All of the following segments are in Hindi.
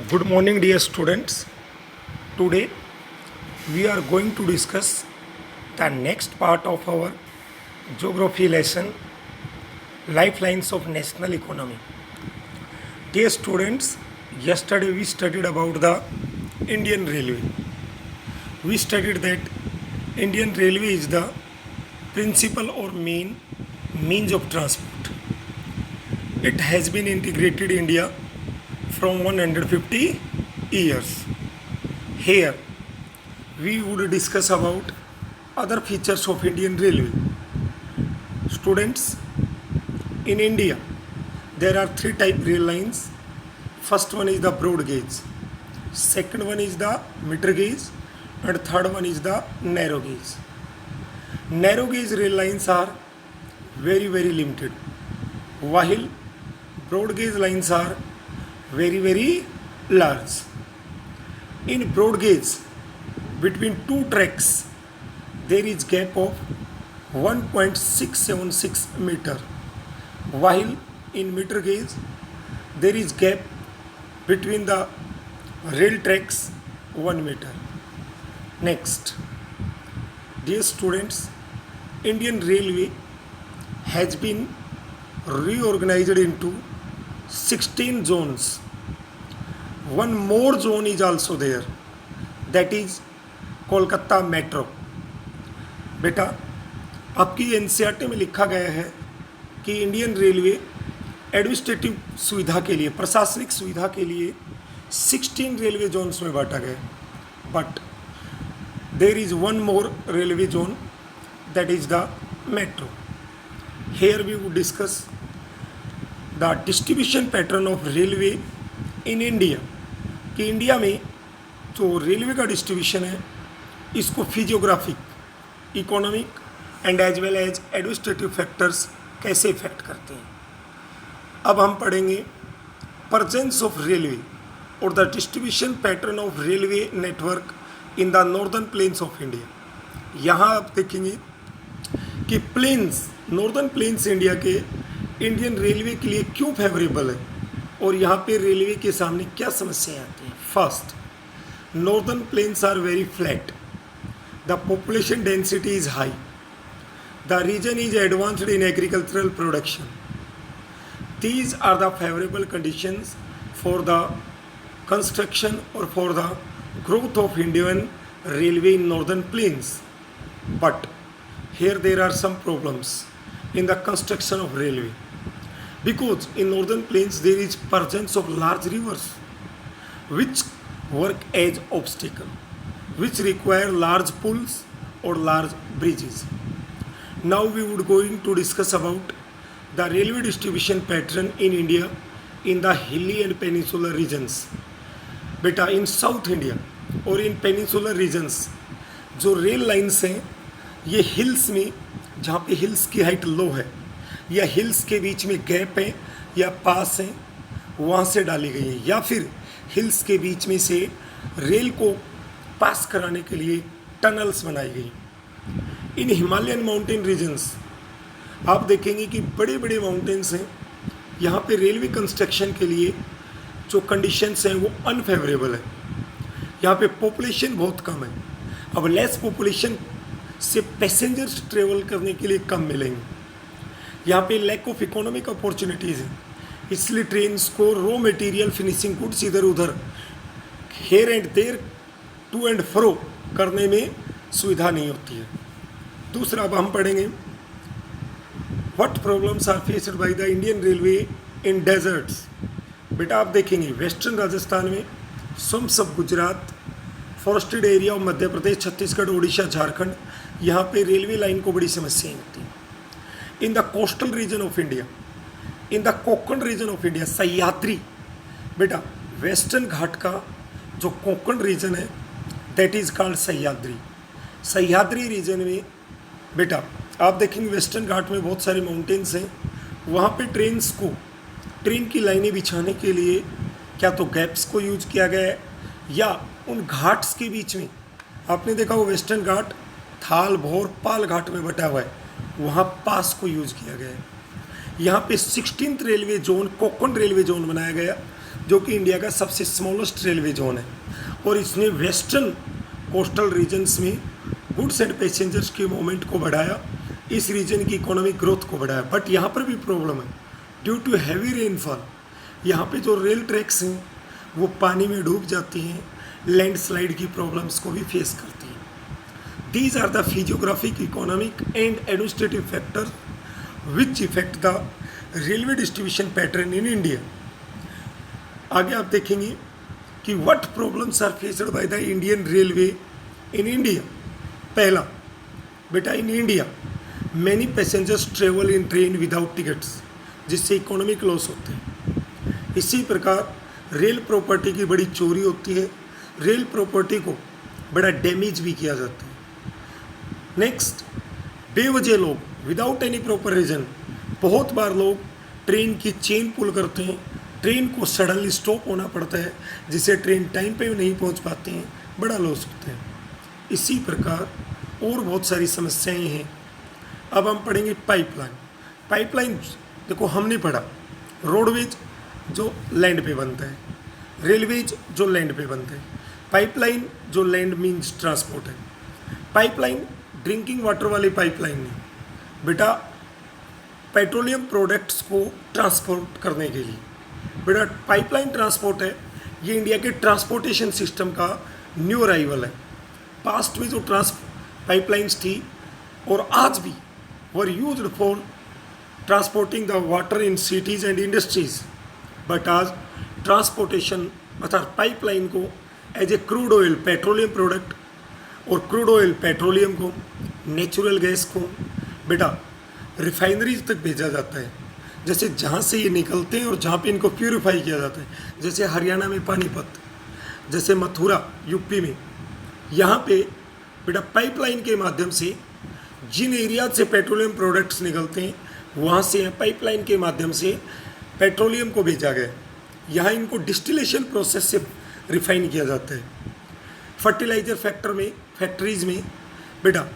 Good morning, dear students. Today we are going to discuss the next part of our geography lesson, Lifelines of National Economy. Dear students, yesterday we studied about the Indian Railway. We studied that Indian Railway is the principal or main means of transport. It has been integrated India from 150 years. Here we would discuss about other features of Indian Railway. Students, in India there are three type rail lines. First one is the broad gauge, second one is the middle gauge, and third one is the narrow gauge. Narrow gauge rail lines are very limited, while broad gauge lines are very large. In broad gauge, between two tracks there is gap of 1.676 meter, while in meter gauge there is gap between the rail tracks 1 meter. Next, dear students, Indian Railway has been reorganized into 16 zones. One more zone is also there, that is Kolkata metro. बेटा, आपकी एनसीईआरटी में लिखा गया है कि इंडियन रेलवे एडमिनिस्ट्रेटिव सुविधा के लिए, प्रशासनिक सुविधा के लिए 16 रेलवे जोन्स में बांटा गया. But there is one more railway zone, that is the metro. Here we would discuss the distribution pattern of railway in India. कि इंडिया में जो रेलवे का डिस्ट्रीब्यूशन है, इसको physiographic, economic and as well as administrative factors कैसे इफेक्ट करते हैं. अब हम पढ़ेंगे प्रेजेंस ऑफ रेलवे और the distribution pattern of railway network in the northern plains of India. यहाँ आप देखेंगे कि प्लेन्स, नॉर्दर्न प्लेन्स इंडिया के इंडियन रेलवे के लिए क्यों फेवरेबल है और यहाँ पे रेलवे के सामने क्या समस्याएं आती हैं. First, northern plains are very flat, the population density is high, the region is advanced in agricultural production. These are the favorable conditions for the construction or for the growth of Indian railway in northern plains. But here there are some problems in the construction of railway, because in northern plains there is presence of large rivers which work as obstacle, which require large pools or large bridges. Now we would going to discuss about the railway distribution pattern in India in the hilly and peninsular regions. बेटा, इन साउथ इंडिया और इन पेनिनसुलर रीजन्स जो रेल लाइन्स हैं, ये हिल्स में, जहाँ पे हिल्स की हाइट लो है या हिल्स के बीच में गैप है या पास हैं, वहाँ से डाली गई है, या फिर हिल्स के बीच में से रेल को पास कराने के लिए टनल्स बनाई गई. इन हिमालयन माउंटेन रीजन्स आप देखेंगे कि बड़े बड़े माउंटेन्स हैं, यहाँ पे रेलवे कंस्ट्रक्शन के लिए जो कंडीशंस हैं वो अनफेवरेबल है. यहाँ पे पॉपुलेशन बहुत कम है. अब लेस पॉपुलेशन से पैसेंजर्स ट्रेवल करने के लिए कम मिलेंगे. यहाँ पे लैक ऑफ इकोनॉमिक अपॉर्चुनिटीज़ है, इसलिए ट्रेन्स को रॉ मटेरियल, फिनिशिंग गुड्स इधर उधर here and there, to and fro करने में सुविधा नहीं होती है. दूसरा, अब हम पढ़ेंगे What problems are faced by the Indian Railway in deserts. बेटा, आप देखेंगे वेस्टर्न राजस्थान में, slums of Gujarat, forested area of Madhya Pradesh, Chhattisgarh, Orissa, Jharkhand, यहाँ पे रेलवे लाइन को बड़ी समस्याएं होती हैं. In the coastal region of India, in the Konkan region of India, Sahyadri, बेटा वेस्टर्न घाट का जो कोंकण रीजन है that is called Sahyadri. Sahyadri region में बेटा आप देखेंगे वेस्टर्न घाट में बहुत सारे माउंटेन्स हैं, वहाँ पे ट्रेन्स को, ट्रेन की लाइनें बिछाने के लिए क्या तो गैप्स को यूज किया गया है, या उन घाट्स के बीच में आपने देखा वो वेस्टर्न घाट थाल, भोर, पाल घाट में बटा हुआ है, वहाँ पास को यूज किया गया है. यहाँ पे 16th railway zone, Konkan railway zone बनाया गया, जो कि इंडिया का सबसे स्मॉलेस्ट रेलवे जोन है, और इसने वेस्टर्न कोस्टल रीजन्स में गुड्स एंड पैसेंजर्स के मूवमेंट को बढ़ाया, इस रीजन की इकोनॉमिक ग्रोथ को बढ़ाया। बट यहाँ पर भी प्रॉब्लम है, ड्यू टू हैवी रेनफॉल यहाँ पे जो रेल ट्रैक्स हैं वो पानी में डूब जाती हैं, लैंडस्लाइड की प्रॉब्लम्स को भी फेस करती हैं। These are the physiographic, economic and administrative factor which effect the railway distribution pattern in India. आगे आप देखेंगे कि what problems are faced by the Indian railway in India. पहला बेटा, in India many passengers travel in train without tickets, जिससे इकोनॉमिक लॉस होते हैं। इसी प्रकार रेल प्रॉपर्टी की बड़ी चोरी होती है, रेल प्रॉपर्टी को बड़ा डैमेज भी किया जाता है। नेक्स्ट, बेवजह लोग विदाउट एनी प्रॉपर रीजन, बहुत बार लोग ट्रेन की चेन पुल करते हैं, ट्रेन को सडनली स्टॉप होना पड़ता है, जिससे ट्रेन टाइम पे नहीं पहुंच पाते हैं, बड़ा लॉस होता है। इसी प्रकार और बहुत सारी समस्याएं हैं। अब हम पढ़ेंगे पाइपलाइन। पाइपलाइन देखो, हमने पढ़ा रोडवेज जो लैंड पे बनता है, रेलवेज जो लैंड पे बनता है, पाइपलाइन जो लैंड मीन्स ट्रांसपोर्ट है। पाइपलाइन ड्रिंकिंग वाटर वाली पाइपलाइन नहीं बेटा, पेट्रोलियम प्रोडक्ट्स को ट्रांसपोर्ट करने के लिए बेटा पाइपलाइन ट्रांसपोर्ट है। ये इंडिया के ट्रांसपोर्टेशन सिस्टम का न्यू अराइवल है। पास्ट में जो पाइपलाइंस थी और आज भी were used for transporting the water in cities and industries, but आज ट्रांसपोर्टेशन अर्थात पाइपलाइन को as a crude oil petroleum product और क्रूड ऑयल पेट्रोलियम को, नेचुरल गैस को बेटा रिफाइनरीज तक भेजा जाता है, जैसे जहाँ से ये निकलते हैं और जहाँ पे इनको प्यूरिफाई किया जाता है। जैसे हरियाणा में पानीपत, जैसे मथुरा यूपी में, यहाँ पे बेटा पाइपलाइन के माध्यम से जिन एरिया से पेट्रोलियम प्रोडक्ट्स निकलते हैं वहाँ से पाइपलाइन के माध्यम से पेट्रोलियम को भेजा गया। यहाँ इनको डिस्टिलेशन प्रोसेस से रिफाइन किया जाता है। फर्टिलाइजर फैक्ट्रीज में बेटा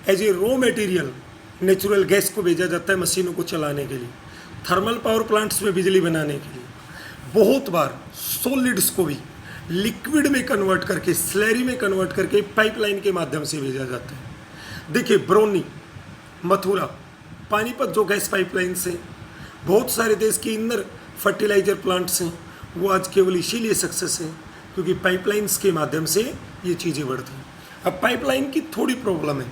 as a raw material natural gas को भेजा जाता है मशीनों को चलाने के लिए, थर्मल पावर प्लांट्स में बिजली बनाने के लिए। बहुत बार सॉलिड्स को भी लिक्विड में कन्वर्ट करके, स्लैरी में कन्वर्ट करके पाइपलाइन के माध्यम से भेजा जाता है। देखिए ब्रोनी, मथुरा, पानीपत जो गैस पाइपलाइन से, बहुत सारे देश के इनर फर्टिलाइजर प्लांट्स हैं, वो आज केवल इसीलिए सक्सेस है क्योंकि पाइपलाइंस के माध्यम से ये चीज़ें बढ़ती हैं। अब पाइपलाइन की थोड़ी प्रॉब्लम है,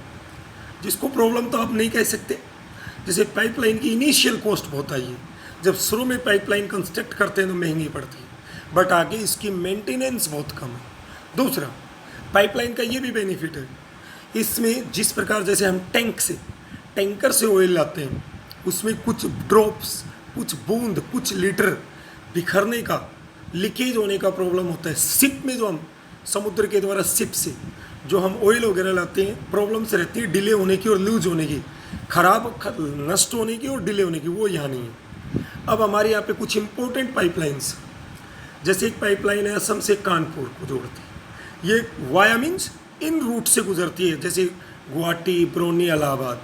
जिसको प्रॉब्लम तो आप नहीं कह सकते। जैसे पाइपलाइन की इनिशियल कॉस्ट बहुत आई है, जब शुरू में पाइपलाइन कंस्ट्रक्ट करते हैं तो महंगी पड़ती है, बट आगे इसकी मेंटेनेंस बहुत कम है। दूसरा, पाइपलाइन का ये भी बेनिफिट है, इसमें जिस प्रकार जैसे हम टैंकर से ऑयल लाते हैं, उसमें कुछ ड्रॉप्स, कुछ बूंद, कुछ लीटर बिखरने का, लीकेज होने का प्रॉब्लम होता है। शिप में जो हम समुद्र के द्वारा शिप से जो हम ऑयल वगैरह लाते हैं, प्रॉब्लम्स रहती है डिले होने की और लूज होने की, नष्ट होने की और डिले होने की, वो यहाँ नहीं है। अब हमारे यहाँ पे कुछ इंपॉर्टेंट पाइपलाइंस, जैसे एक पाइपलाइन है असम से कानपुर को जोड़ती है, ये वाया मीन्स इन रूट से गुजरती है, जैसे गुवाहाटी, ब्रोनी, इलाहाबाद,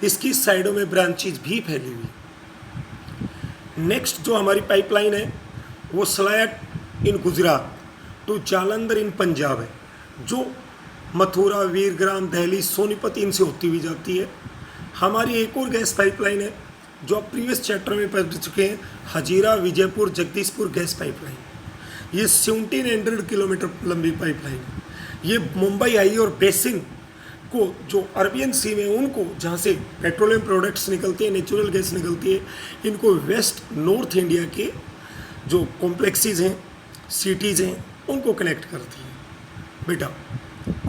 इसकी साइडों में ब्रांचेज भी फैली हुई है। नेक्स्ट जो हमारी पाइपलाइन है वो सलायट इन गुजरात टू जालंधर इन पंजाब है, जो मथुरा, वीरग्राम, दिल्ली, सोनीपत इनसे होती हुई जाती है। हमारी एक और गैस पाइपलाइन है जो आप प्रीवियस चैप्टर में पढ़ चुके हैं, हजीरा, विजयपुर, जगदीशपुर गैस पाइपलाइन। ये 1700 किलोमीटर लंबी पाइपलाइन है। ये मुंबई आई और बेसिन को, जो अरबियन सी में उनको, जहाँ से पेट्रोलियम प्रोडक्ट्स निकलती है, नेचुरल गैस निकलती है, इनको वेस्ट नॉर्थ इंडिया के जो कॉम्प्लेक्सेस हैं, सिटीज़ हैं, उनको कनेक्ट करती है। बेटा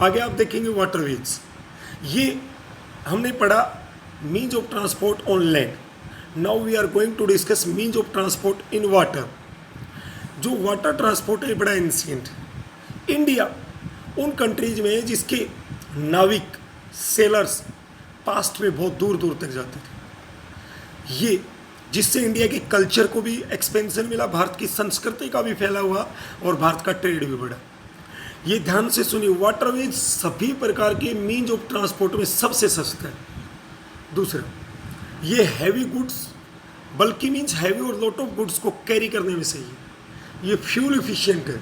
आगे आप देखेंगे वाटरवेज, ये हमने पढ़ा means of transport on land. Now we are going to discuss means of transport in water. जो वाटर ट्रांसपोर्ट है बड़ा एंशिएंट। इंडिया उन कंट्रीज में है जिसके नाविक, सेलर्स पास्ट में बहुत दूर दूर तक जाते थे, ये जिससे इंडिया के कल्चर को भी एक्सपेंशन मिला, भारत की संस्कृति का भी फैला हुआ और भारत का ट्रेड भी बढ़ा। ये ध्यान से सुनिए, वाटरवेज सभी प्रकार के मीन्स ऑफ ट्रांसपोर्ट में सबसे सस्ता है। दूसरा, ये हैवी गुड्स, बल्कि मीन्स हैवी और लॉट ऑफ गुड्स को कैरी करने में सही है। ये फ्यूल इफिशिएंट है,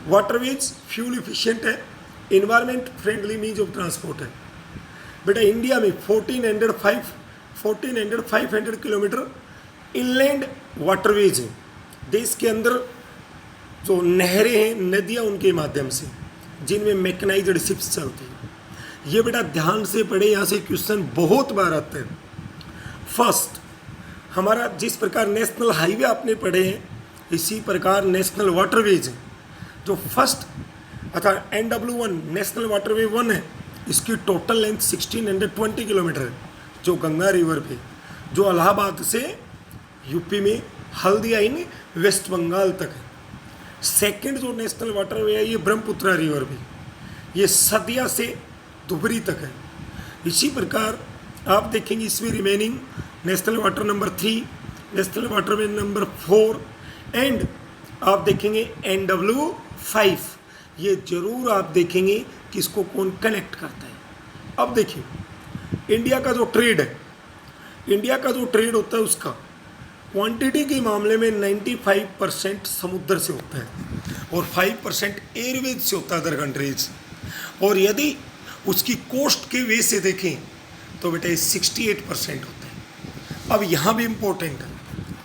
वाटरवेज फ्यूल इफिशिएंट है, environment friendly means of transport है। बेटा इंडिया में 1400 किलोमीटर इनलैंड वाटरवेज हैं, देश के अंदर जो नहरें हैं, नदियाँ, उनके माध्यम से जिनमें मैकेनाइज्ड शिप्स चलती हैं। ये बेटा ध्यान से पढ़े, यहाँ से क्वेश्चन बहुत बार आते हैं। फर्स्ट, हमारा जिस प्रकार नेशनल हाईवे आपने पढ़े हैं, इसी प्रकार नेशनल वाटरवेज है। जो फर्स्ट अर्थात NW1 नेशनल वाटरवे 1 है, इसकी टोटल लेंथ 1620 किलोमीटर है, जो गंगा रिवर पे, जो इलाहाबाद से यूपी में हल्दिया इन वेस्ट बंगाल तक है। सेकंड जो नेशनल वाटरवे है, ये ब्रह्मपुत्रा रिवर पे, ये सदिया से धुबरी तक है। इसी प्रकार आप देखेंगे इसमें remaining national water number 3, national waterway number 4 and आप देखेंगे NW5। ये जरूर आप देखेंगे कि इसको कौन कनेक्ट करता है। अब देखिए इंडिया का जो ट्रेड है, इंडिया का जो ट्रेड होता है उसका क्वांटिटी के मामले में 95% समुद्र से होता है और 5% एयरवेज से होता है अदर कंट्रीज। और यदि उसकी कोस्ट के वे से देखें तो बेटा 68% होता है। अब यहाँ भी इम्पोर्टेंट है,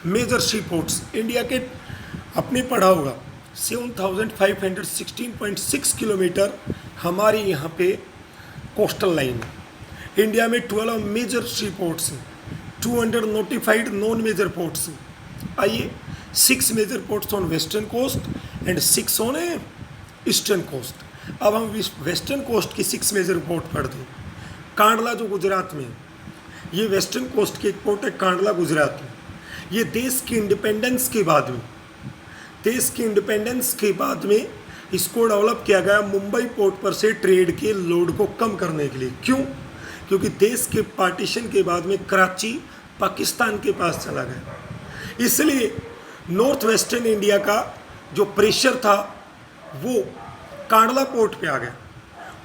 मेजर सी पोर्ट्स इंडिया के आपने पढ़ा होगा 7516.6 किलोमीटर हमारी यहाँ पे कोस्टल लाइन है। इंडिया में 12 मेजर सी पोर्ट्स हैं, 200 नोटिफाइड नॉन मेजर पोर्ट्स हैं। आइए 6 major ports on western coast and 6 on eastern coast. अब हम वेस्टर्न कोस्ट की 6 मेजर पोर्ट पढ़ते हैं। कांडला जो गुजरात में, ये वेस्टर्न कोस्ट की एक पोर्ट है कांडला गुजरात में। ये देश की इंडिपेंडेंस के बाद में, इसको डेवलप किया गया मुंबई पोर्ट पर से ट्रेड के लोड को कम करने के लिए। क्यों? क्योंकि देश के पार्टीशन के बाद में कराची पाकिस्तान के पास चला गया, इसलिए नॉर्थ वेस्टर्न इंडिया का जो प्रेशर था वो कांडला पोर्ट पे आ गया।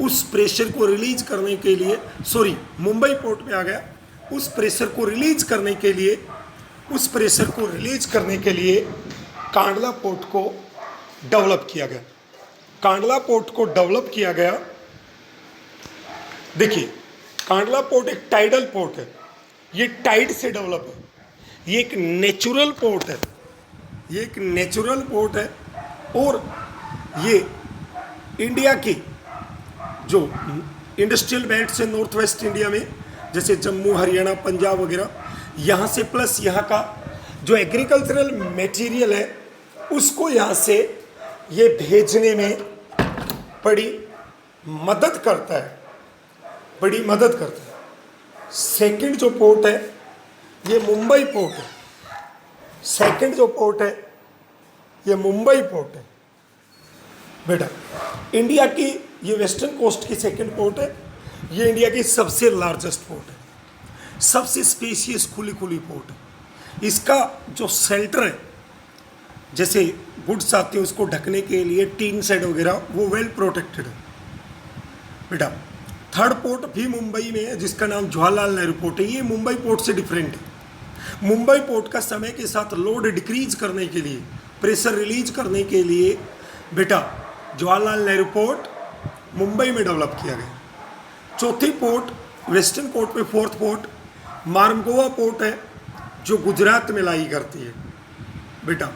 उस प्रेशर को रिलीज करने के लिए मुंबई पोर्ट पे आ गया। उस प्रेशर को रिलीज करने के लिए कांडला पोर्ट को डेवलप किया गया। देखिए कांडला पोर्ट एक टाइडल पोर्ट है, ये टाइड से डेवलप है, ये एक नेचुरल पोर्ट है और ये इंडिया की जो इंडस्ट्रियल बेल्ट से नॉर्थ वेस्ट इंडिया में जैसे जम्मू, हरियाणा, पंजाब वगैरह, यहाँ से प्लस यहाँ का जो एग्रीकल्चरल मटेरियल है उसको यहाँ से ये भेजने में बड़ी मदद करता है। सेकंड जो पोर्ट है ये मुंबई पोर्ट है। बेटा इंडिया की ये वेस्टर्न कोस्ट की सेकंड पोर्ट है, ये इंडिया की सबसे लार्जेस्ट पोर्ट है, सबसे स्पेशियस खुली पोर्ट है। इसका जो शेल्टर है, जैसे गुड्स आते हैं उसको ढकने के लिए टीन शेड वगैरह, वो वेल प्रोटेक्टेड है। बेटा थर्ड पोर्ट भी मुंबई में है जिसका नाम जवाहरलाल नेहरू पोर्ट है। ये मुंबई पोर्ट से डिफरेंट है। मुंबई पोर्ट का समय के साथ लोड डिक्रीज करने के लिए, प्रेशर रिलीज करने के लिए बेटा जवाहरलाल नेहरू पोर्ट मुंबई में डेवलप किया गया। चौथी पोर्ट वेस्टर्न कोस्ट में फोर्थ पोर्ट मारमगोवा पोर्ट है जो गुजरात में लाई करती है। बेटा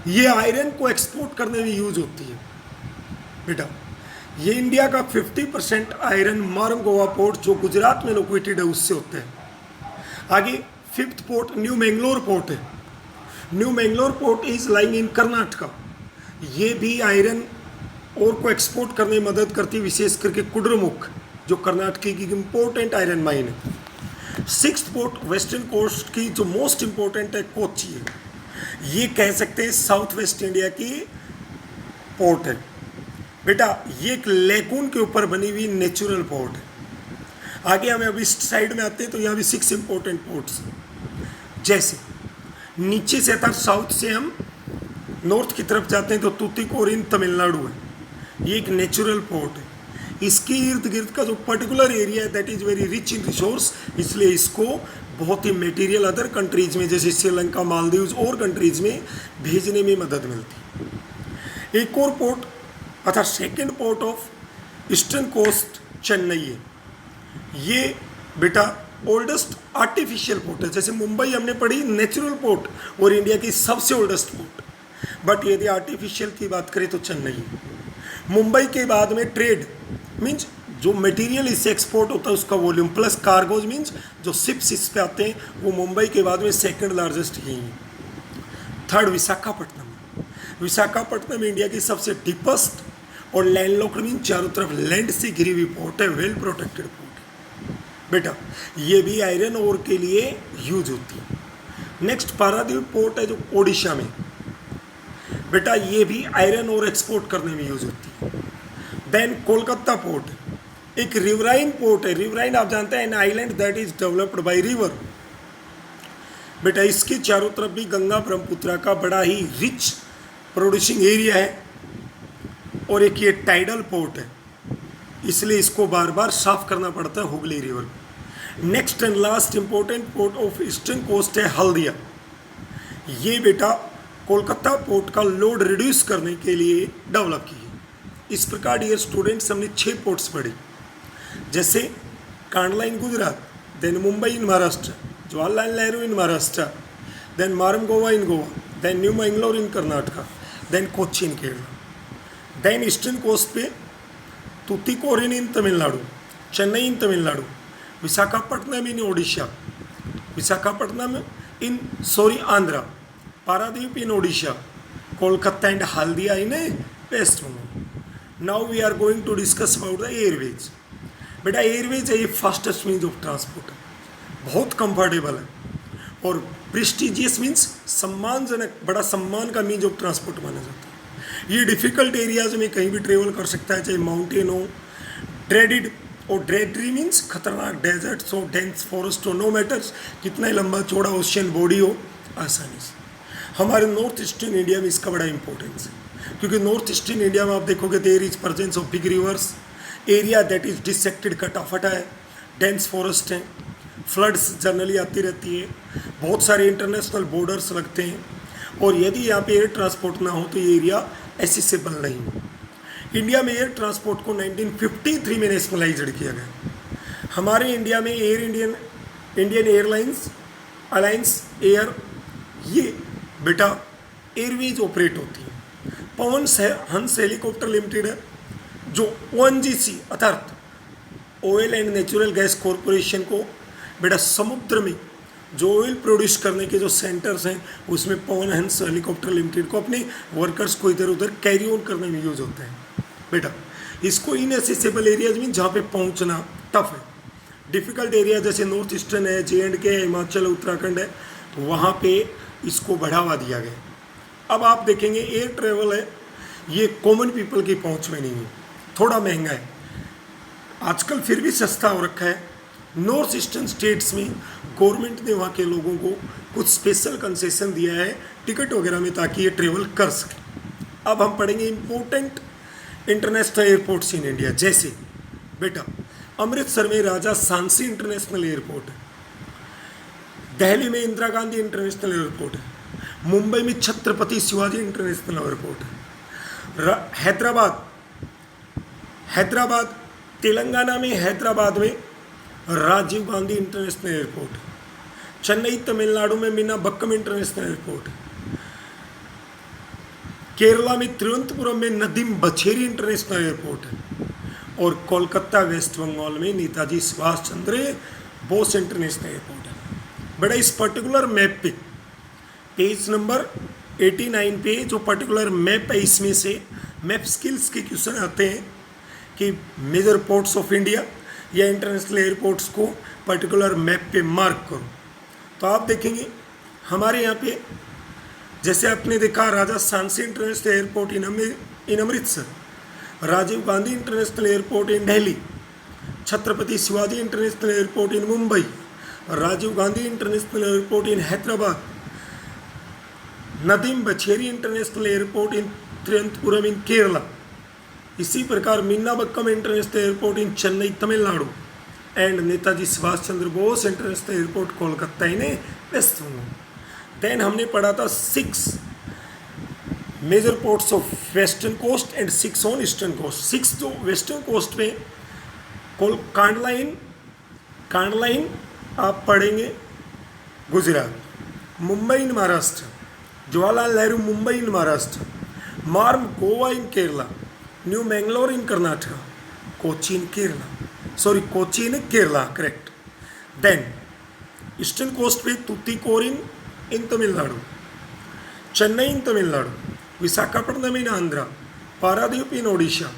ये आयरन को एक्सपोर्ट करने में यूज होती है। बेटा ये इंडिया का 50% आयरन मारमगोवा पोर्ट जो गुजरात में लोकेटेड है उससे होते हैं। आगे fifth port new Mangalore port है। New Mangalore port is lying in Karnataka. ये भी आयरन और को एक्सपोर्ट करने में मदद करती है, विशेष करके कुड्रमुख जो कर्नाटक की इम्पोर्टेंट आयरन माइन है। सिक्स्थ पोर्ट वेस्टर्न कोस्ट की जो मोस्ट इम्पोर्टेंट है कोच्चि है। ये कह सकते हैं साउथ वेस्ट इंडिया की पोर्ट है। बेटा ये एक लेगून के ऊपर बनी हुई नेचुरल पोर्ट है। आगे हमें अब इस साइड में आते हैं तो यहाँ भी 6 इंपॉर्टेंट पोर्ट्स हैं। जैसे नीचे से अर्थात साउथ से हम नॉर्थ की तरफ जाते हैं तो तूतीकोरिन तमिलनाडु है। ये एक नेचुरल पोर्ट है। इसके इर्द गिर्द का जो पर्टिकुलर एरिया है that is very rich in resource, इसलिए इसको बहुत ही मटेरियल अदर कंट्रीज में जैसे श्रीलंका, मालदीव्स और कंट्रीज में भेजने में मदद मिलती है। एक और पोर्ट अर्थात second port of eastern coast Chennai है। ये बेटा ओल्डेस्ट आर्टिफिशियल पोर्ट है। जैसे मुंबई हमने पढ़ी नेचुरल पोर्ट और इंडिया की सबसे ओल्डेस्ट पोर्ट, बट यदि आर्टिफिशियल की बात करें तो चेन्नई। मुंबई के बाद में ट्रेड मीन्स जो मटेरियल इससे एक्सपोर्ट होता है उसका वॉल्यूम प्लस कार्गोज मीन्स जो शिप्स इस पे आते हैं वो मुंबई के बाद में सेकंड लार्जेस्ट यही है। थर्ड विशाखापट्टनम। विशाखापट्टनम इंडिया की सबसे डीपेस्ट और लैंडलॉक्ड मीन्स चारों तरफ लैंड से घिरी हुई पोर्ट है, वेल प्रोटेक्टेड पोर्ट है बेटा। ये भी आयरन ओर के लिए यूज होती है। नेक्स्ट पारादीप पोर्ट है जो ओडिशा में बेटा, ये भी आयरन ओर एक्सपोर्ट करने में यूज होती है। देन कोलकाता पोर्ट एक रिवराइन पोर्ट है। रिवराइन आप जानते हैं an island that is developed by river बेटा। इसके चारों तरफ भी गंगा ब्रह्मपुत्र का बड़ा ही रिच प्रोड्यूसिंग एरिया है और एक ये टाइडल पोर्ट है, इसलिए इसको बार बार साफ करना पड़ता है Hooghly river. Next and last important port of eastern coast है हल्दिया। ये बेटा कोलकाता पोर्ट का लोड रिड्यूस करने के लिए डेवलप की है। इस प्रकार डियर स्टूडेंट्स हमने 6 पोर्ट्स पढ़े, जैसे Kandla in Gujarat, then Mumbai in Maharashtra, Jawaharlal Nehru in Maharashtra, then Marmagao in Goa, then new Mangalore in Karnataka, then Kochi in Kerala. Then eastern coast पे Tuticorin in Tamil Nadu, Chennai in Tamil Nadu, Visakhapatnam in Odisha, Visakhapatnam in Andhra, Paradip in Odisha, Kolkata and Haldia in West Bengal. Now we are going to discuss about the airways बेटा। एयरवेज है ये फास्टेस्ट मीन्स ऑफ ट्रांसपोर्ट है, बहुत कंफर्टेबल है और प्रेस्टिजियस मीन्स सम्मानजनक, बड़ा सम्मान का मीन्स ऑफ ट्रांसपोर्ट माना जाता है। ये डिफ़िकल्ट एरियाज में कहीं भी ट्रेवल कर सकता है, चाहे माउंटेन हो, ड्रेडिड और ड्रेडरी मीन्स खतरनाक डेजर्ट्स हो, डेंस फॉरेस्ट हो, नो मैटर्स कितना ही लंबा चौड़ा ओशियन बॉडी हो, आसानी से। हमारे नॉर्थ ईस्टर्न इंडिया में इसका बड़ा इंपॉर्टेंस है, क्योंकि नॉर्थ ईस्टर्न इंडिया में आप देखोगे there is presence of big rivers, area that is dissected कटाफटा है, डेंस फॉरेस्ट है, फ्लड्स जनरली आती रहती है, बहुत सारे इंटरनेशनल बॉर्डर्स लगते हैं, और यदि यहाँ पे एयर ट्रांसपोर्ट ना हो तो ये एरिया एसेसिबल नहीं है। इंडिया में एयर ट्रांसपोर्ट को 1953 में नेशनलाइज्ड किया गया। हमारे इंडिया में इंडियन एयरलाइंस, अलायंस एयर, ये बेटा एयरवेज ऑपरेट होती है। पवन हंस हेलीकॉप्टर लिमिटेड है जो ONGC अर्थात oil and natural gas corporation को बेटा समुद्र में जो ऑयल प्रोड्यूस करने के जो सेंटर्स हैं उसमें पवन हंस हेलीकॉप्टर लिमिटेड को अपने वर्कर्स को इधर उधर कैरी ऑन करने में यूज होता है बेटा। इसको इनएसेसिबल एरियाज में जहाँ पे पहुँचना टफ है, डिफ़िकल्ट एरिया जैसे नॉर्थ ईस्टर्न है, JNK है, हिमाचल उत्तराखंड है, वहाँ पे इसको बढ़ावा दिया गया। अब आप देखेंगे एयर ट्रेवल है ये कॉमन पीपल की पहुँच में नहीं है, थोड़ा महंगा है, आजकल फिर भी सस्ता हो रखा है। नॉर्थ ईस्टर्न स्टेट्स में गवर्नमेंट ने वहाँ के लोगों को कुछ स्पेशल कंसेशन दिया है टिकट वगैरह में ताकि ये ट्रेवल कर सके। अब हम पढ़ेंगे important international airports in India, जैसे बेटा अमृतसर में राजा सांसी इंटरनेशनल एयरपोर्ट है, दिल्ली में इंदिरा गांधी इंटरनेशनल एयरपोर्ट है, मुंबई में छत्रपति शिवाजी इंटरनेशनल एयरपोर्ट है, हैदराबाद तेलंगाना में हैदराबाद में राजीव गांधी इंटरनेशनल एयरपोर्ट है, चेन्नई तमिलनाडु में मीनाबक्कम इंटरनेशनल एयरपोर्ट है, केरला में तिरुवनंतपुरम में नदीम बछेरी इंटरनेशनल एयरपोर्ट है, और कोलकाता वेस्ट बंगाल में नेताजी सुभाष चंद्र बोस इंटरनेशनल एयरपोर्ट है। बड़ा इस पर्टिकुलर मैप पे पेज नंबर 89 पे जो पर्टिकुलर मैप है इसमें से मैप स्किल्स के क्वेश्चन आते हैं कि मेजर पोर्ट्स ऑफ इंडिया या इंटरनेशनल एयरपोर्ट्स को पर्टिकुलर मैप पे मार्क करो। तो आप देखेंगे हमारे यहाँ पे जैसे आपने देखा Raja Sansi international airport in Amritsar, Rajiv Gandhi international airport in Delhi, Chhatrapati Shivaji international airport in Mumbai, Rajiv Gandhi international airport in Hyderabad, Nadeem Bachheri international airport in Thiruvananthapuram in Kerala, इसी प्रकार Meenambakkam international airport in Chennai Tamil Nadu and Netaji Subhash Chandra Bose international airport Kolkata in West Bengal. Then हमने पढ़ा था 6 major ports of western coast and 6 on eastern coast. 6 जो वेस्टर्न कोस्ट में कांडला इन आप पढ़ेंगे Gujarat, Mumbai in Maharashtra, Jawaharlal Nehru Mumbai in Maharashtra, Marmagao in Kerala, new Mangalore in Karnataka, Kochi in Kerala, correct. Then eastern coast पे Tuticorin in Tamil Nadu, Chennai in Tamil Nadu, Visakhapatnam in Andhra, Paradip in Odisha,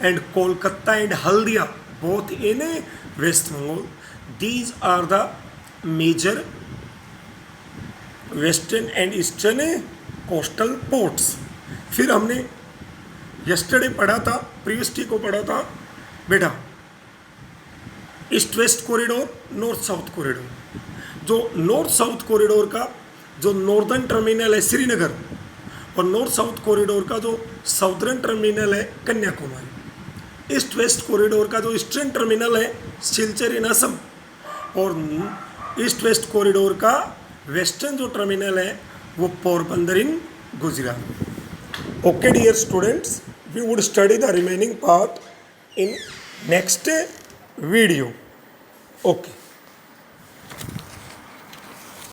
and Kolkata and Haldia both in West Bengal. These are the major western and eastern coastal ports. फिर हमने yesterday पढ़ा था, previous day को पढ़ा था बेटा east west corridor, north south corridor. जो नॉर्थ साउथ कॉरिडोर का जो नॉर्दर्न टर्मिनल है श्रीनगर, और नॉर्थ साउथ कॉरिडोर का जो साउदर्न टर्मिनल है कन्याकुमारी। ईस्ट वेस्ट कॉरिडोर का जो ईस्टर्न टर्मिनल है सिलचर इन असम, और ईस्ट वेस्ट कॉरिडोर का वेस्टर्न जो टर्मिनल है वो Porbandar in Gujarat. Okay dear students, we would study the remaining part in next video. Okay.